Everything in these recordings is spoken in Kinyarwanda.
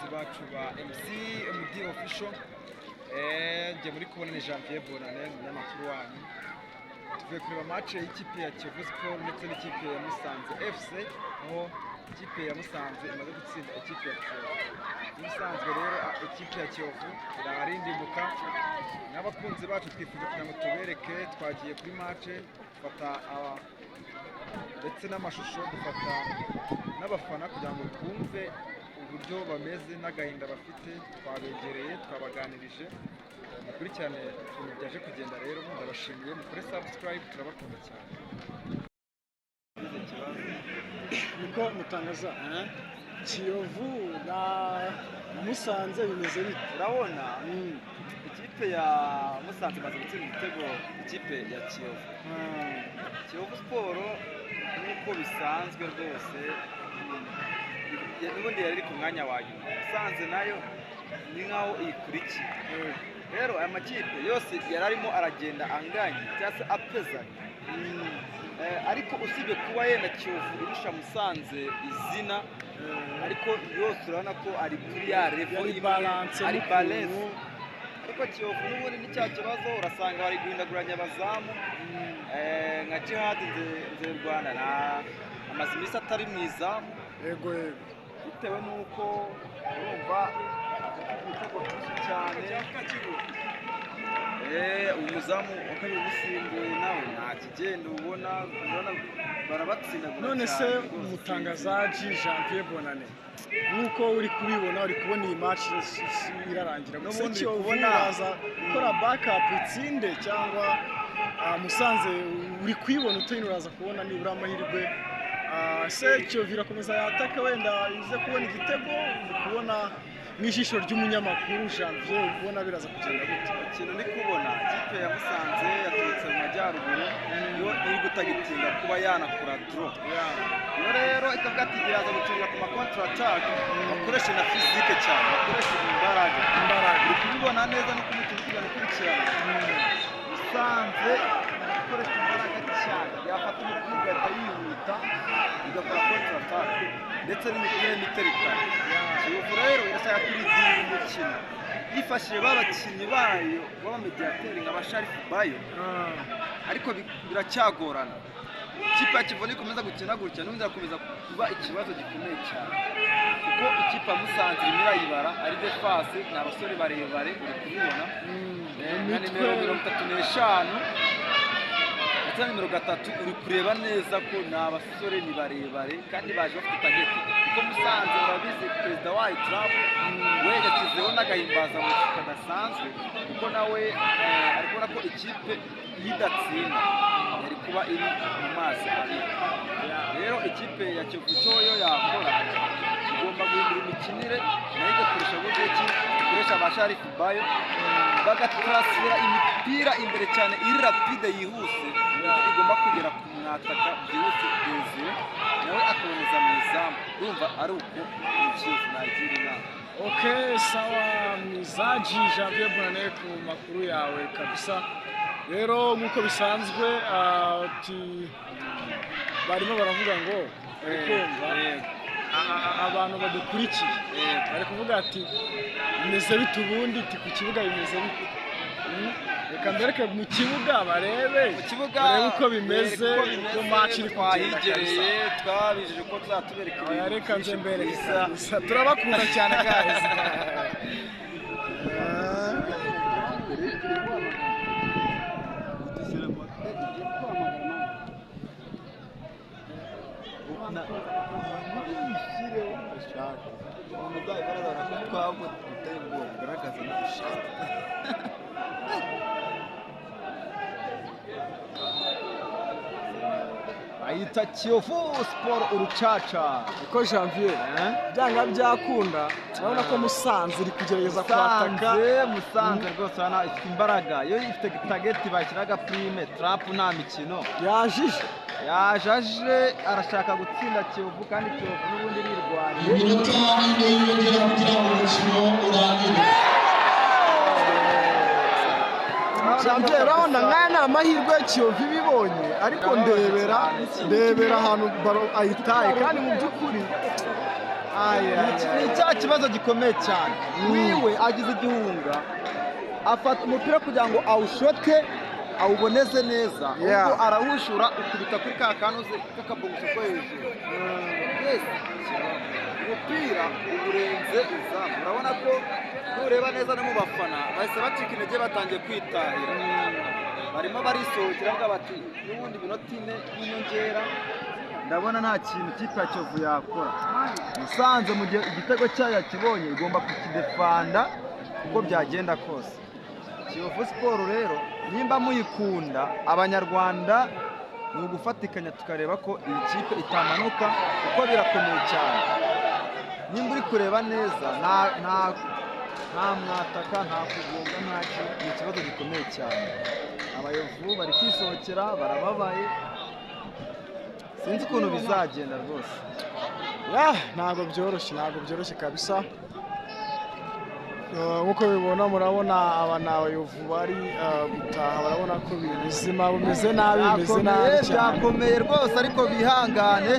bakunzi bacu ba MC MD Official. Njye muri kubona ni Janvier Bonane umunyamakuru wanyu. Tuvuye kureba match y'ikipe ya Kiyovu Sport ndetse n'ikipe ya Musanze FC, aho ikipe ya Musanze imaze gutsinda ikipe ya Kiyovu. Musanze rero ikipe ya Kiyovu irarindimuka. N'abakunzi bacu twifuza kugira ngo tubereke, twagiye kuri match fata ndetse n'amashusho, dufata n'abafana kugira ngo twumve uburyo bameze n'agahinda bafite. Twabegereye, twabaganirije, mukurikirane ukuntu byaje kugenda. Rero ndabashimiye, mukore subscribe, turabakunda cyane. Niko mutangaza Kiyovu na Musanze bimeze bite? Urabona ikipe ya Musanze imaze gutsinda igitego ikipe ya Kiyovu. Kiyovu Sport nk'uko bisanzwe rwose n'ubundi yari ku mwanya wa nyuma. Musanze nayo ni nkaho iyikurikiye. Rero aya makipe yose yari arimo aragenda anganya cyangwa se apezanya, ariko usibye kuba yenda Kiyovu irusha Musanze izina, ariko yose urabona ko ari kuri ya level ari balance. Ariko Kiyovu n'ubundi ni cya kibazo, urasanga bari guhindaguranya abazamu, nka Jihad Nzerwana na amaze iminsi atari mu izamu, Yego bitewe n'uko urumva ibitego byinshi cyane. Umuzamu wa kabiri umusimbuye nawe nta kigenda, ubona barabatsinda. None se umutangazaji Janvier Bonane, nk'uko uri kubibona, uri kubona iyi match irarangira, gusa Kiyovu iraza gukora backup itsinde cyangwa Musanze uri kwibona utari uraza kubona nibura amahirwe se Kiyovu irakomeza yataka wenda ize kubona igitego? Uri kubona n'ijisho ry'umunyamakuru Janvier, ubona biraza kugenda gute? Ikintu ndi kubona ikipe ya Musanze yaturutse mu majyaruguru, yo iri gutagitinda kuba yanakora draw. Yo rero ikavuga ati iraza gukinira ku ma counter attack, bakoresha na physique cyane, bakoresha imbaraga. Uri kubibona neza no kumukurikirana Musanze ikoresha imbaraga cyane, yafata umupira igahita yihuta igakora counter attack ndetse n'imipira y'imiterikano. Kiyovu rero irashaka kurigira umukino yifashishije babakinnyi bayo b'abamediateri nka Basharifu Bayo, ariko biracyagorana. Ikipe ya Kiyovu ikomeza gukina gutya n'ubundi irakomeza kuba ikibazo gikomeye cyane, kuko ikipe ya Musanze irimo irayibara ari defense, ni abasore barebare, uri kubibona na nimero 35 ndetse na nimero 3, uri kureba neza ko ni abasore ni barebare kandi baje bafite tageti. Kuko Musanze urabizi perezida wayo Trump we yashyizeho n'agahimbaza mu kadasanzwe, kuko nawe ari kubona ko ikipe yidatsinda yari kuba iri mu mazi abiri. Rero ikipe ya Kiyovu cyoyo yakora, igomba guhindura imikinire nayo igakoresha uburyo ki ikoresha Basharifu Bayo, bagatrasira imipira imbere cyane iri rapide yihuse, igomba kugera ku mwataka byihuse Desire nawe akaboneza mu izamu. Urumva ari uko Kiyovu nagira inama. Okay, sawa mwizaji Janvier Bonane ku makuru yawe kabisa. Rero nk'uko bisanzwe barimo baravuga ngo kumva abantu badukurikiye bari kuvuga ati bimeze bite ubundi, ku kibuga bimeze bite? Reka mbereke mu kibuga barebe uko bimeze, uko match iri twahigereye, twabijeje ko tuzatubereka ibintu. Reka nze mbereke gusa turabakunda cyane guys. Ayita Kiyovu Sport urucaca. Uko Janvier byanga byakunda, urabona ko Musanze iri kugerageza kwataka. Musanze rwose urabona ifite imbaraga, yo ifite tageti bashyiraga prime. Trump nta mikino yajaje arashaka gutsinda Kiyovu, kandi Kiyovu n'ubundi rirwanya. Iminota ine yiyongera kugira ngo umukino urangire. Janvier urabona nk'aya ni amahirwe Kiyovu ibibonye, ariko ndebera ahantu baro ayitaye, kandi mu by'ukuri ni cya kibazo gikomeye cyane. Wiwe agize igihunga afata umupira kugira ngo awushote awuboneze neza, ubwo arawushura ukubita kuri ka kantu k'akabogisi ko hejuru. Umupira uburenze izamu, urabona ko nureba neza no mu bafana bahise bacika intege batangiye kwitahira, barimo barisohokera ngo bati n'ubundi minota 4 y'inyongera ndabona nta kintu ikipe ya Kiyovu yakora. Musanze mu gihe igitego cyayo yakibonye igomba kukidefanda uko byagenda kose. Kiyovu Sport rero nimba muyikunda abanyarwanda ni ugufatikanya tukareba ko iyi kipe itamanuka kuko birakomeye cyane. Nimba uri kureba neza nta mwataka nta kugonga nta kintu, ni ikibazo gikomeye cyane. Abayovu bari kwisohokera barababaye, sinzi ukuntu bizagenda rwose. ntabwo byoroshye kabisa. Nk'uko bibona murabona aba ni abayovu bari gutaha, barabona ko ubuzima bumeze nabi cyane, byakomeye rwose, ariko bihangane.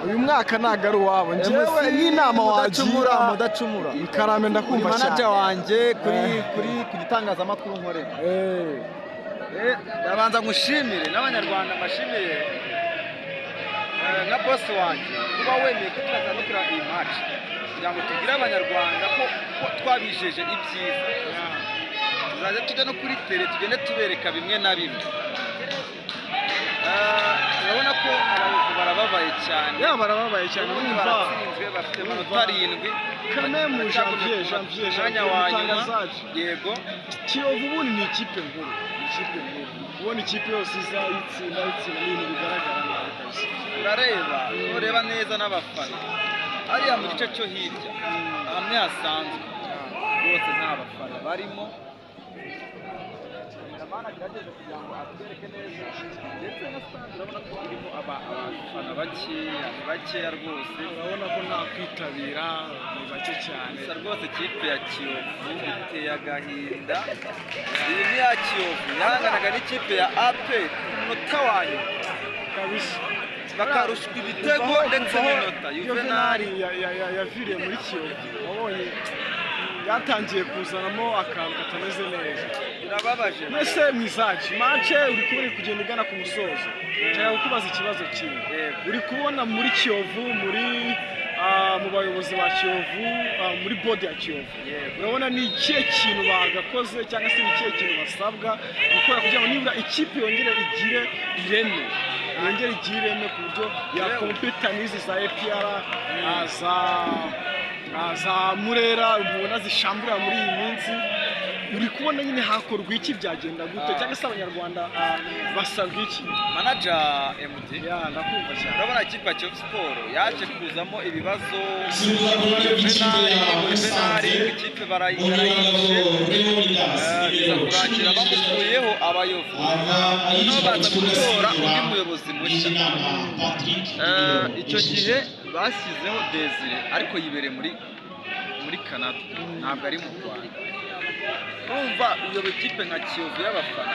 Uyu mwaka ntabwo ari uwabo. Njyewe nk'inama wagira mudacumura Karame ndakumva cyane. Manager wanjye kuri ku gitangazamakuru nkorera, ndabanza ngushimire n'abanyarwanda mbashimire na boss wanjye kuba wemeye ko twazanukira iyi match kugira ngo tugire abanyarwanda ko twabijeje ibyiza. Tuzaze tujya no kuri tele tugende tubereka bimwe na bimwe. Urabona ko abayobozi barababaye cyane. Barababaye cyane. Baratsinzwe bafite amanota 7. Kane mu janvier mwanya wa nyuma. Yego. Kiyovu ubundi ni ikipe nkuru. Ubona ikipe yose izayitsinda n'ibintu bigaragara kabisa. Ureba neza n'abafana. Ariya mu gice cyo hirya hamwe hasanzwe bose nta bafana barimo. Ndabona gerageza kugira ngo atwereke neza, ndetse na stand urabona ko irimo abafana bakeya rwose. Urabona ko nta kwitabira, ni bake cyane. Gusa rwose ikipe ya Kiyovu iteye agahinda. Iyi ni ya Kiyovu yahanganaga n'ikipe ya APR ku munota wa nyuma kabisa, bakarushwa ibitego ndetse n'inota. Juvenal yaviriye muri Kiyovu, wabonye yatangiye kuzanamo akantu katameze neza, birababaje. mbese mwizaci manche uri kubona kugenda igana ku musozo. Nshaka kukubaza ikibazo kimwe, uri kubona muri Kiyovu, mu bayobozi ba Kiyovu, muri board ya Kiyovu, urabona ni ikihe kintu bagakoze cyangwa se ni ikihe kintu basabwa gukora kugira ngo nibura ikipe yongere igire ireme, ku buryo yakompeta n'izi za APR za Murera ubona zishambura muri iyi minsi. Uri kubona nyine hakorwa iki, byagenda gute, cyangwa se abanyarwanda basabwa iki? Manager MD, ndakumva cyane. urabona ikipe ya Kiyovu Sport yaje kuzamo ibibazo. Ikipe barayigaragishe biza kurangira bamukuyeho abayovu, noneho baza gutora undi muyobozi mushya. Icyo gihe bashyizeho Desire ariko yibereye muri Canada, ntabwo ari mu Rwanda. Urumva iyo ikipe nka Kiyovu y'abafana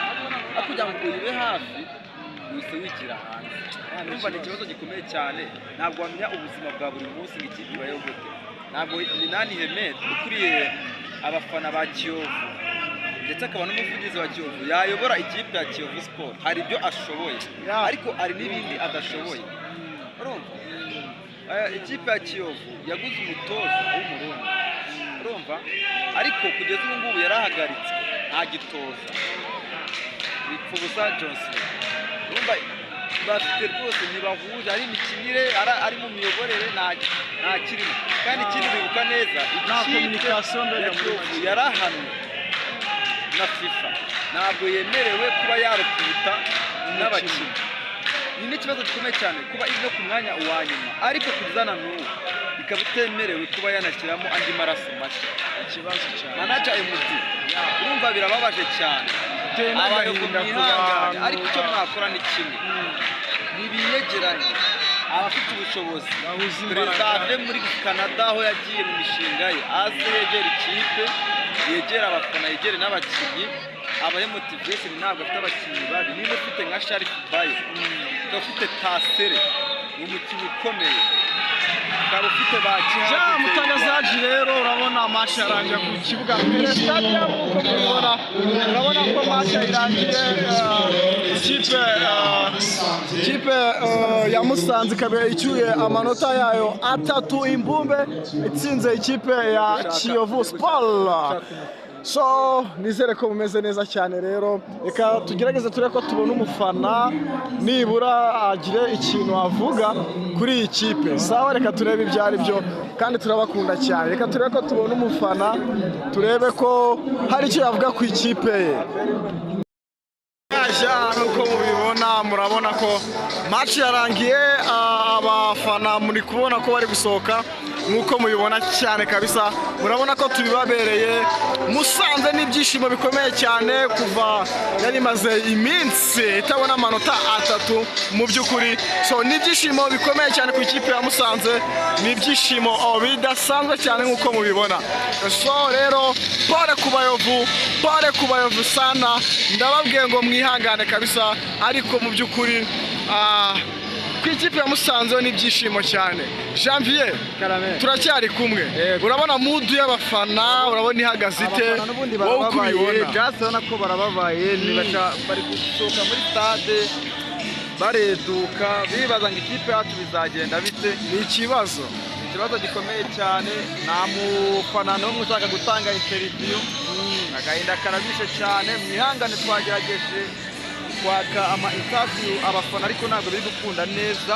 aho kugira ngo uyibe hafi wise wigira hanze. Urumva ni ikibazo gikomeye cyane, ntabwo wamenya ubuzima bwa buri munsi nk'ikipe bayobote. Ntabwo Minani Hemed ukuriye abafana ba Kiyovu ndetse akaba n'umuvugizi wa Kiyovu yayobora ikipe ya Kiyovu Sport. Hari ibyo ashoboye ariko hari n'ibindi adashoboye. Urumva ikipe ya Kiyovu yaguze umutoza w'umurundi, urumva, ariko kugeza ubu ngubu yarahagaritse ntagitoza. Bipfubusa Johnson, urumva bafite rwose ntibahuje, ari imikinire ari mu miyoborere nta kirimo. Kandi ikindi bibuka neza, ikipe ya Kiyovu yarahanwe na FIFA, ntabwo yemerewe kuba yarukubita n'abakinnyi. Ni n'ikibazo gikomeye cyane kuba iri no ku mwanya wa nyuma, ariko kuzana n'ubu ikaba itemerewe kuba yanashyiramo andi maraso mashya. Ikibazo cyane. Manager MD, urumva birababaje cyane. Abayobozi mwihangane, ariko icyo mwakora ni kimwe, nibiyegeranye abafite ubushobozi. Perezida ave muri Canada aho yagiye mu mishinga ye, aze yegera ikipe, yegera abafana, yegere n'abakinnyi, abaye motivation. Ntabwo afite abakinnyi babi, niba ufite nka Sharif Bayo, ufite Tasere, umukinnyi ukomeye, ukaba ufite Ja Mutangazaji rero urabona match yarangiye ku kibuga stadium uko mubibona urabona ko match irangiye ikipe ya Musanze ikaba icyuye amanota yayo 3 imbumbe itsinze ikipe ya Kiyovu Sport. So nizere ko mumeze neza cyane rero reka tugerageze tureko ko tubona umufana nibura agire ikintu avuga kuri iyi kipe. Sawa reka turebe ibyari byo kandi turabakunda cyane. Reka tureko ko tubona umufana turebe ko hari icyo yavuga ku ikipe ye. Nuko mubibona murabona ko match yarangiye abafana muri kubona ko bari gusohoka nkuko mubibona cyane kabisa murabona ko tubibabereye Musanze n'ibyishimo bikomeye cyane kuva yari maze iminsi itabona amanota 3 mu byukuri so n'ibyishimo bikomeye cyane ku ikipe ya Musanze n'ibyishimo bidasanzwe cyane nkuko mubibona so rero pole ku Bayovu sana ndababwiye ngo mwihangane kabisa ariko mu byukuri ku ikipe ya Musanze n'ibyishimo cyane. Janvier turacyari kumwe urabona mood y'abafana urabona ihagaze ite wowe kubibona gasana ko barababaye bari gusohoka muri stade bareduka bibaza ngo ikipe yacu bizagenda bite ni ikibazo gikomeye cyane nta mufana n'umwe ushaka gutanga interview agahinda karabishe cyane mwihangane twagerageje kwaka interview abafana ariko ntabwo biri gukunda neza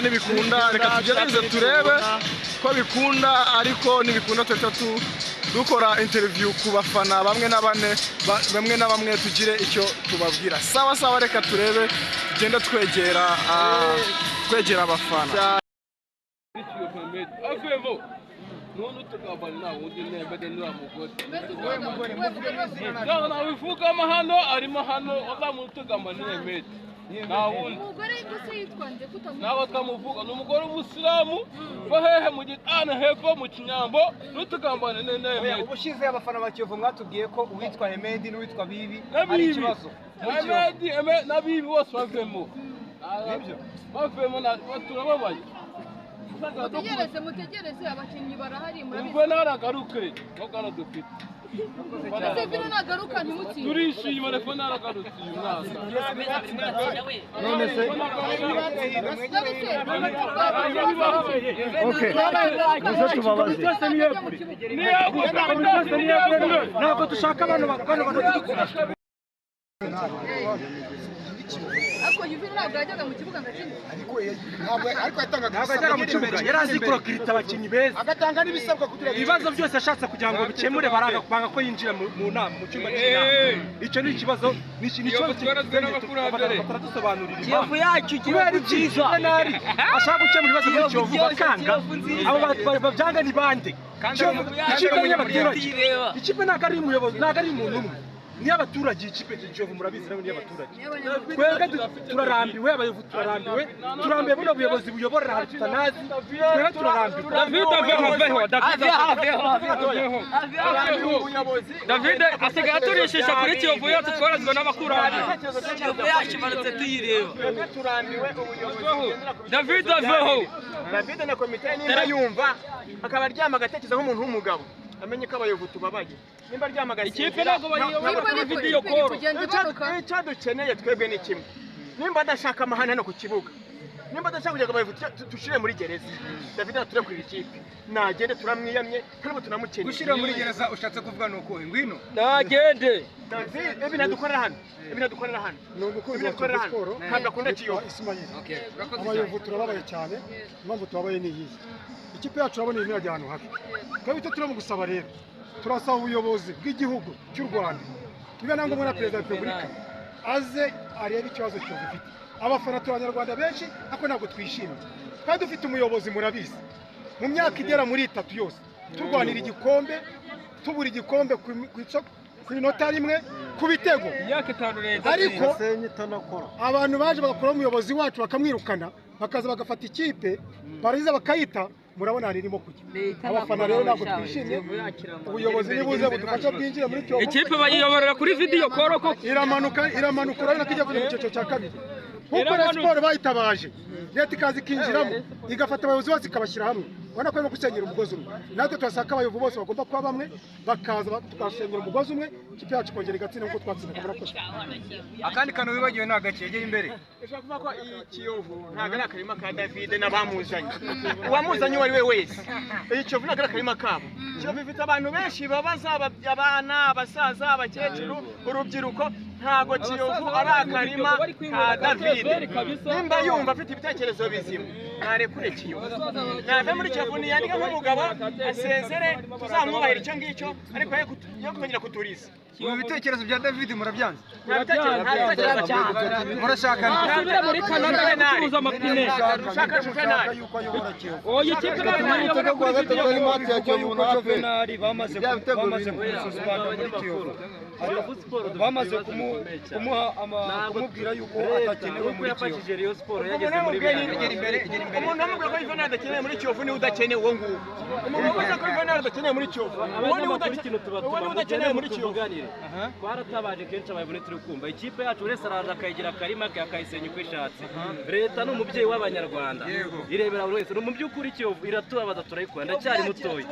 nibikunda reka tugerageze turebe ko bikunda ariko nibikunda dukora interview ku bafana bamwe na bamwe tugire icyo tubabwira sawa reka turebe tugenda twegera abafana. Nunu tukabana undi nebede nwa mugore. Ndio wifuka mahano ari mahano oza mutugamba nemede. Na wundi. Umugore gusa yitwande kutamuvuga. Nawe twamuvuga n'umugore w'Ubusilamu bahehe mu gitana hepfo mu Kinyambo nutugambane nemede. Ubushize abafana ba Kiyovu mwatubwiye ko uwitwa Hemedi n'uwitwa Bibi ari ikibazo. Hemedi na Bibi bose bavemo. Nibyo. Bavemo na turababaye. Mutegereze abakinnyi barahari murabizi. Ubwo naragaruke ngokana dufite. Ese bino nagaruka ntimutsi. Turishima refo naragarutse uyu mwaka. None se okay muze tubabaze ntabwo dushaka abantu Ako Juvenal ntabwo yajyaga mu kibuga ngakindi. Ariko yajyaga mu kibuga yarazi kurokirita abakinnyi beza agatanga n'ibisabwa kugira ibibazo byose ashatse kugira ngo bikemure banga ko yinjira mu nama mu cyumba cy'inama. Icyo ni ikibazo turadusobanurira Kiyovu yacu kubera ibyiza ashaka gukemura ibibazo muri Kiyovu bakanga abo babyanga ni bande ikipe ntabwo ari umuyobozi ntabwo ari umuntu umwe ni abaturage ikipe Kiyovu murabizi nawe ni abaturage twebwe turarambiwe abayobozi turambiwe buno buyobozi buyoborera hari tutanazi twebwe turarambiwe David asigaye aturishisha kuri Kiyovu yacu twarazwe n'abakurambere Kiyovu yacu imanutse tuyireba turambiwe ubuyobozi David na komite nimba yumva akaba aryama agatekereza nk'umuntu w'umugabo amenye ko abayobozi tubabaye nimba ryamagara ikipe ntabwo bayiyobora kuri video call icyo dukeneye twebwe ni kimwe nimba adashaka amahane hano ku kibuga nimba adashaka kugira ngo abayobozi dushire muri gereza David aturekurira ikipe nagende turamwiyamye kandi tunamukeneye gushira muri gereza ushatse kuvuga nuko ngwino nagende David ibinadukorera hano ni umukunzi wa siporo ntabwo akunda Kiyovu abayovu turababaye cyane impamvu tubabaye ni iyi ikipe yacu urabona ibintu yajya ahantu habi twebwe icyo turimo gusaba rero turasaba ubuyobozi bw'igihugu cy'u Rwanda niba nangwa muri perezida wa repubulika aze arebe ikibazo cy'ufite abafana turabanyarwanda benshi ariko ntabwo twishimye kandi dufite umuyobozi murabizi mu myaka igera muri 3 yose turwanira igikombe tubura igikombe ku inota rimwe ku bitego ariko abantu baje bagakora umuyobozi wacu bakamwirukana bakaza bagafata ikipe bariza bakayita murabona harimo kujya abafana rero ntabwo twishimye ubuyobozi nibuze budufasha bwinjire muri Kiyovu ikipe bayiyoborera kuri video call ko iramanuka urabona ko ijya kujya mu cyiciro cya kabiri nk'uko na siporo bayitabaje leta ikaza ikinjiramo igafata abayobozi bose ikabashyira hamwe ubona ko barimo gusenyera umugozi umwe natwe turasaka abayobozi bose bagomba kuba bamwe bakaza tugasenyera umugozi umwe ikipe yacu kongera igatsinda nk'uko twatsindaga murakoze. akandi kantu wibagiwe ni agakegera imbere ushobora kuvuga ko iyi Kiyovu ntabwo ari akarima ka David n'abamuzanye uwamuzanye uwo ari we wese iyi Kiyovu ntabwo ari akarima kabo Kiyovu ifite abantu benshi babaza abana abasaza abakecuru urubyiruko ntago Kiyovu ari akarima ka David nimba yumva afite ibitekerezo bizima narekure Kiyovu nave muri Kiyovu niyandika nk'umugabo asezere tuzamwubahira icyo ngicyo ariko yo kumenyera kuturiza ibi bitekerezo bya David murabyanze murashaka asubira muri Canada gucuruza amapine ushaka juvenali oya ikipe n'abantu kwa gatatu ari mati ya Kiyovu na juvenali bamaze kumusuzbanda muri Kiyovu bamaze kumuha kumubwira yuko atakenewe muri Kiyovu yageze muri umuntu amubwira ko Juvenal adakeneye muri Kiyovu ni udakeneye uwo nguwo umuntu uvuga ko Juvenal adakeneye muri Kiyovu uwo ni udakeneye muri Kiyovu twaratabaje kenshi abayobone turi kumva ikipe yacu urese araje akayigira akarima ke akayisenya uko ishatse leta ni umubyeyi w'abanyarwanda irebera buri wese mu by'ukuri Kiyovu iratubabaza turayikora ndacyari mutoya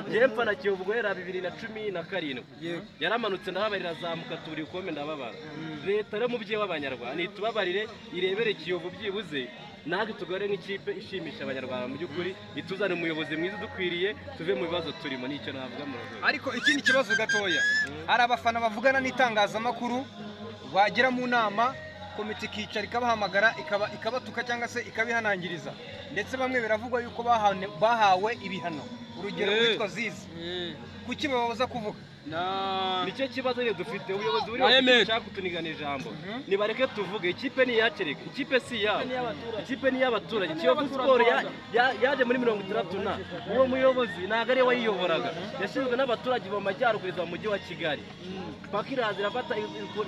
njye mpfa na Kiyovu guhera 2017 yaramanutse ndababarira zamuka turi ukome ndababara leta rero umubyeyi w'abanyarwanda nitubabarire irebere Kiyovu byibuze natwe tugore nk'ikipe ishimisha abanyarwanda mu by'ukuri ituzane umuyobozi mwiza dukwiriye tuve mu bibazo turimo nicyo navuga mu ariko ikindi kibazo gatoya hari abafana bavugana n'itangazamakuru bagera mu nama komite ikicara ikabahamagara ikabatuka cyangwa se ikabihanangiriza ndetse bamwe biravugwa yuko bahawe ibihano urugero witwa Zizi kuki bababuza kuvuga nicyo kibazo rero dufite ubuyobozi buri wese ushaka kutuniga ijambo nibareke tuvuge ikipe ni yacereka ikipe si yabo ikipe ni y'abaturage Kiyovu Sport yaje muri 60 na uwo muyobozi ntago ari wayiyoboraga yashinzwe n'abaturage mu majyaruguru mu mujyi wa Kigali pakiraza irafata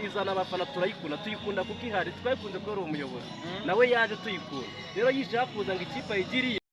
izana abafana tuyikunda kuko ihari twayikunze ko ari umuyobozi nawe yaje tuyikunda rero yishaka kuza ngo ikipe ayigiriye